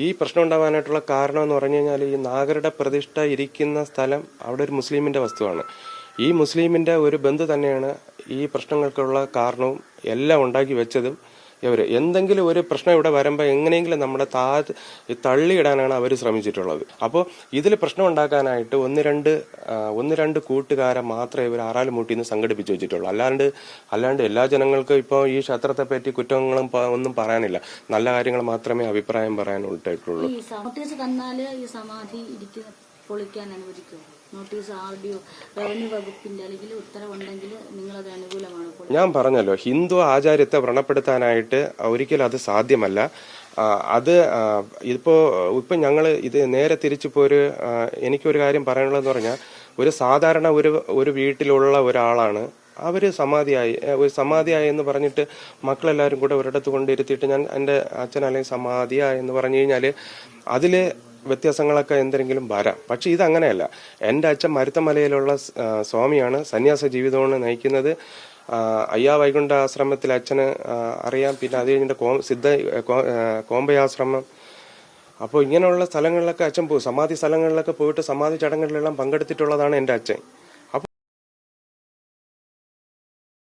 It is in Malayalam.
ഈ പ്രശ്നം ഉണ്ടാവാനായിട്ടുള്ള കാരണം എന്ന് പറഞ്ഞു കഴിഞ്ഞാൽ ഈ നാഗരുടെ പ്രതിഷ്ഠ ഇരിക്കുന്ന സ്ഥലം അവിടെ ഒരു മുസ്ലിമിന്റെ വസ്തുവാണ്. ഈ മുസ്ലിമിന്റെ ഒരു ബന്ധു തന്നെയാണ് ഈ പ്രശ്നങ്ങൾക്കുള്ള കാരണവും എല്ലാം ഉണ്ടാക്കി വെച്ചതും. ഇവര് എന്തെങ്കിലും ഒരു പ്രശ്നം ഇവിടെ വരുമ്പോൾ എങ്ങനെയെങ്കിലും നമ്മുടെ തള്ളിയിടാനാണ് അവർ ശ്രമിച്ചിട്ടുള്ളത്. അപ്പോൾ ഇതിൽ പ്രശ്നം ഉണ്ടാക്കാനായിട്ട് ഒന്ന് രണ്ട് കൂട്ടുകാരെ മാത്രമേ ഇവർ ആറാലുമൂട്ടിന്ന് സംഘടിപ്പിച്ചു വെച്ചിട്ടുള്ളൂ. അല്ലാണ്ട് എല്ലാ ജനങ്ങൾക്കും ഇപ്പോൾ ഈ ക്ഷേത്രത്തെ പറ്റി കുറ്റങ്ങളും ഒന്നും പറയാനില്ല. നല്ല കാര്യങ്ങൾ മാത്രമേ അഭിപ്രായം പറയാനുള്ളൂ. പൊളിക്കാൻ അനുവദിക്കും. നോട്ടീസ് RDO റവന്യൂ വകുപ്പിന്റെ അല്ലെങ്കിൽ ഉത്തരവുണ്ടെങ്കിൽ നിങ്ങളത് അനുകൂലമാണ്. ഞാൻ പറഞ്ഞല്ലോ, ഹിന്ദു ആചാര്യത്തെ വ്രണപ്പെടുത്താനായിട്ട് ഒരിക്കലും അത് സാധ്യമല്ല. അത് ഇപ്പൊ ഞങ്ങൾ ഇത് നേരെ തിരിച്ചിപ്പോ എനിക്കൊരു കാര്യം പറയാനുള്ളതെന്ന് പറഞ്ഞാൽ, ഒരു സാധാരണ ഒരു വീട്ടിലുള്ള ഒരാളാണ് അവര് സമാധിയായി എന്ന് പറഞ്ഞിട്ട് മക്കളെല്ലാവരും കൂടെ ഒരിടത്ത് കൊണ്ടിരുത്തിയിട്ട് ഞാൻ എൻ്റെ അച്ഛൻ അല്ലെങ്കിൽ സമാധിയായി എന്ന് പറഞ്ഞു കഴിഞ്ഞാല് അതില് വ്യത്യാസങ്ങളൊക്കെ എന്തെങ്കിലും വരാം. പക്ഷെ ഇതങ്ങനെയല്ല. എൻ്റെ അച്ഛൻ മരുത്തമലയിലുള്ള സ്വാമിയാണ്, സന്യാസ ജീവിതമാണ് നയിക്കുന്നത്. അയ്യാ വൈകുണ്ഠ ആശ്രമത്തിൽ അച്ഛന് അറിയാം. പിന്നെ അത് കഴിഞ്ഞിട്ട് കോമ്പയാശ്രമം. അപ്പോൾ ഇങ്ങനെയുള്ള സ്ഥലങ്ങളിലൊക്കെ അച്ഛൻ പോകും. സമാധി സ്ഥലങ്ങളിലൊക്കെ പോയിട്ട് സമാധി ചടങ്ങുകളിലെല്ലാം പങ്കെടുത്തിട്ടുള്ളതാണ് എൻ്റെ അച്ഛൻ.